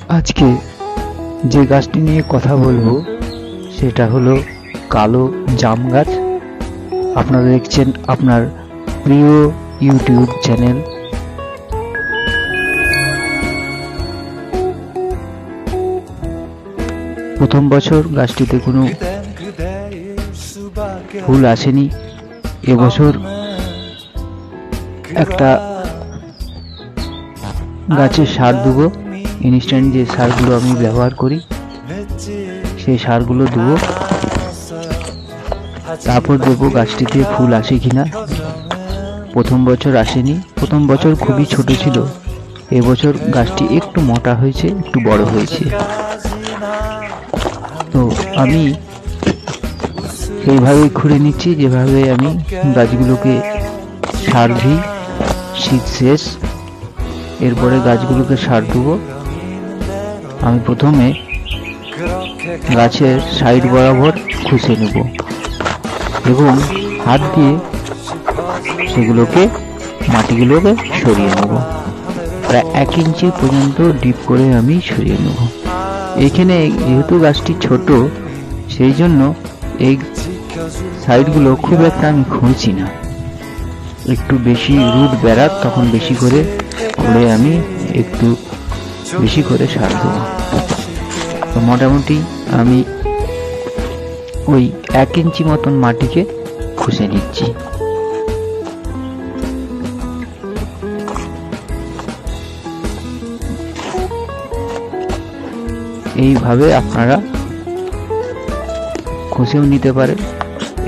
আজকে যে গাছটি নিয়ে কথা বলবো সেটা হলো কালো জাম গাছ। আপনারা দেখছেন আপনার প্রিয় ইউটিউব চ্যানেল। প্রথম বছর গাছটিতে কোনো ফুল আসেনি। এবছর একটা গাছে সার দেবো, ইনস্ট্যান্ট যে সারগুলো আমি ব্যবহার করি সেই সারগুলো দেবো। তারপর দেবো গাছটিতে ফুল আসে কিনা। প্রথম বছর আসেনি, প্রথম বছর খুবই ছোট ছিল। এবছর গাছটি একটু মোটা হয়েছে, একটু বড় হয়েছে। তো আমি সেইভাবেই খুঁড়ে নিচ্ছি যেভাবে আমি গাছগুলোকে সার দিই শীত শেষ। এরপরে গাছগুলোকে সার দেবো। আমি প্রথমে গাছের সাইড বরাবর খুঁজে নেব এবং হাত দিয়ে সেগুলোকে মাটিগুলোকে সরিয়ে নেব। প্রায় 1 ইঞ্চি পর্যন্ত ডিপ করে আমি সরিয়ে নেব। এখানে যেহেতু গাছটি ছোট সেই জন্য এই সাইডগুলো খুব একটা আমি খুঁজছি না। একটু বেশি রুট বেড়াক তখন বেশি করে খুঁড়ে আমি একটু বেশি করে সার দেবো। তো মোটামুটি আমি ওই 1 ইঞ্চি মতন মাটিকে খুঁজে নিচ্ছি। এইভাবে আপনারা খুঁজেও নিতে পারেন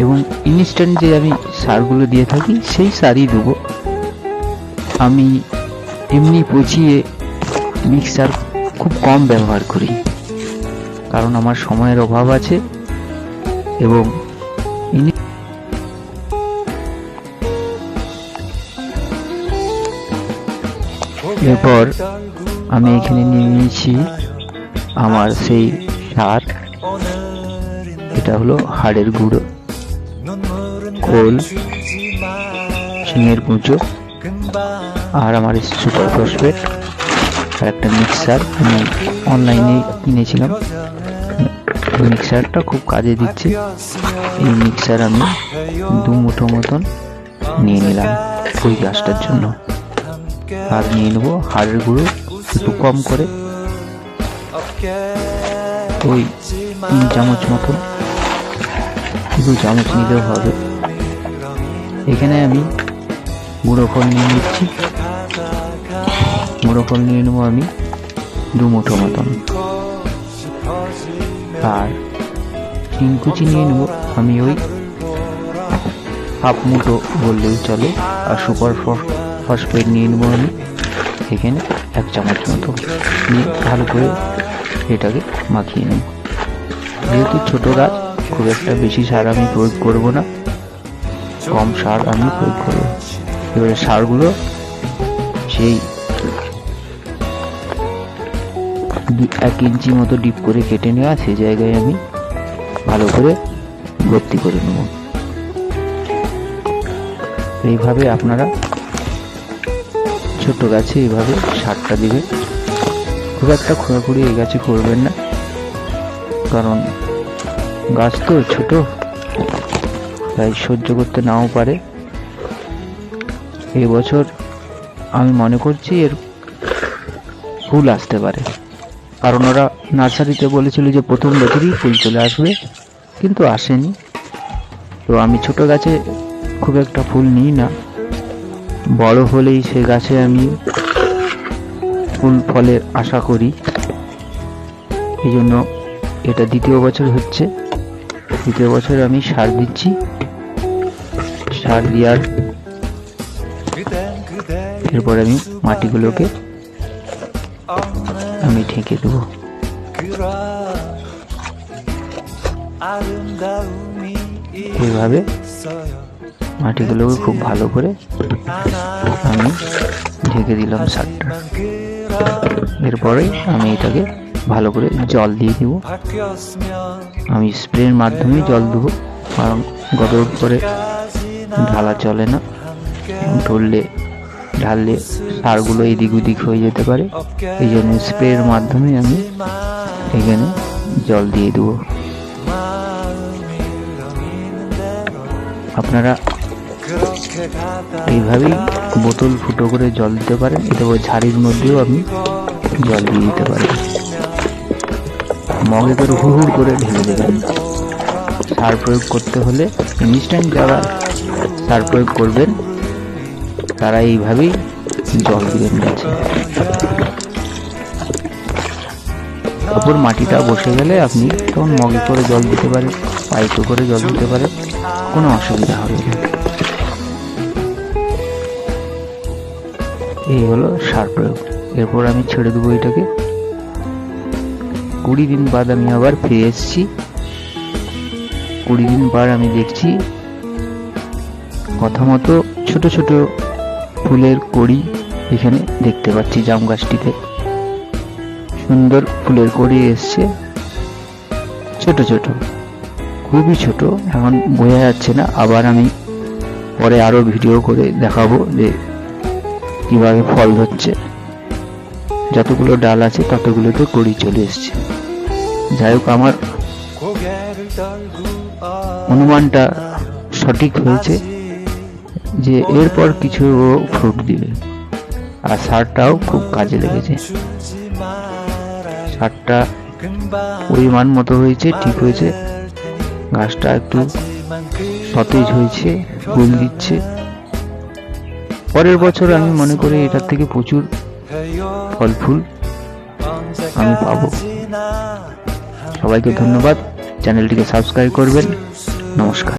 এবং ইনস্ট্যান্ট যে আমি সারগুলো দিয়ে থাকি সেই সারই দেবো। আমি এমনি পচিয়ে মিক্সার খুব কম ব্যবহার করি, কারণ আমার সময়ের অভাব আছে। এবং এরপর আমি এখানে নিয়ে নিয়েছি আমার সেই সার। এটা হলো হাড়ের গুঁড়ো, খোল, ঝিঙের কুঁচো আর আমার সুপার ফসফেট আর একটা মিক্সার আমি অনলাইনে কিনেছিলাম। মিক্সারটা খুব কাজে দিচ্ছে। এই মিক্সার আমি 2 মুঠো মতন নিয়ে নিলাম ওই গাছটার জন্য। আর নিয়ে নেবো হাড়ের গুঁড়ো একটু কম করে, ওই 3 চামচ মতন, 2 চামচ নিলেও হবে। এখানে আমি গুঁড়ো ফল নিয়ে নিচ্ছি। গুঁড়ো ফল নিয়ে নেবো আমি 2 মুঠো মতন। আর চিনকুচি নিয়ে নেবো আমি ওই 1/2 মুঠো বললেও চলে। আর সুপার ফসফেট নিয়ে নেবো আমি এখানে 1 চামচ মতো নিয়ে ভালো করে এটাকে মাখিয়ে নেব। যেহেতু ছোট গাছ খুব একটা বেশি সার আমি প্রয়োগ করব না, কম সার আমি প্রয়োগ করব। এবারে সারগুলো সেই 1 ইঞ্চি মতো ডিপ করে কেটে নেওয়া সেই জায়গায় আমি ভালো করে ভর্তি করে নেব। এইভাবে আপনারা ছোট গাছে এইভাবে সারটা দিবেন। খুব একটা খোঁড়াখুড়ি এই গাছে করবেন না, কারণ গাছ তো ছোট, তাই সহ্য করতে নাও পারে। এই বছর আমি মনে করছি এর ফুল আসতে পারে, কারণ ওরা নার্সারিতে বলেছিল যে প্রথম বছরই ফুল চলে আসবে, কিন্তু আসেনি। তো আমি ছোট গাছে খুব একটা ফুল নিই না, বড় হলেই সে গাছে আমি ফুল ফলের আশা করি। এই জন্য এটা 2য় বছর হচ্ছে। 2য় বছর আমি সার দিচ্ছি। সার দেওয়ার এরপর আমি মাটিগুলোকে আমি ঢেকে দেবো। এইভাবে মাটিগুলোকে খুব ভালো করে আমি ঢেকে দিলাম সারটা। এরপরে আমি এটাকে ভালো করে জল দিয়ে দেব। আমি স্প্রের মাধ্যমে জল দেবো, কারণ গবের উপরে ঢালা চলে না, ঢললে ঢাললে সারগুলো এদিক ওদিক হয়ে যেতে পারে। এই জন্য স্প্রের মাধ্যমে আমি এখানে জল দিয়ে দেবো। আপনারা এইভাবেই বোতল ফুটো করে জল দিতে পারেন, এতে ঝাড়ির মধ্যেও আপনি জল দিয়ে দিতে পারেন। মগে করে হুড় করে ঢেলে দেবেন। সার প্রয়োগ করতে হলে ইনস্ট্যান্ট যারা সার প্রয়োগ করবেন তারা এইভাবেই জল দিবেন গাছে। তারপর মাটিটা বসে গেলে আপনি তখন মগে করে জল দিতে পারেন, পাইপে করে জল দিতে পারেন, কোনো অসুবিধা হবে না। এই হলো সার প্রয়োগ। এরপর আমি ছেড়ে দেবো এটাকে। 20 দিন বাদ আমি আবার ফিরে এসেছি। 20 দিন পর আমি দেখছি কথা মতো ছোট ছোট ফুলের কড়ি এখানে দেখতে পাচ্ছি। জাম গাছটিতে সুন্দর ফুলের কড়ি এসছে, ছোট ছোট, খুবই ছোট, এখন বোঝা যাচ্ছে না। আবার আমি পরে আরো ভিডিও করে দেখাবো যে কিভাবে ফল ধরছে। যতগুলো ডাল আছে ততগুলোতে কড়ি চলে এসছে। যাই হোক, আমার অনুমানটা সঠিক হয়েছে যে এরপর কিছু ফ্রুট দিবে। আর সারটাও খুব কাজে লেগেছে। সারটা পরিমাণ মতো হয়েছে, ঠিক হয়েছে। গাছটা একটু সতেজ হয়েছে, ফুল দিচ্ছে। পরের বছর আমি মনে করি এটার থেকে প্রচুর ফল ফুল আমি পাবো। সবাইকে ধন্যবাদ। চ্যানেলটিকে সাবস্ক্রাইব করবেন। নমস্কার।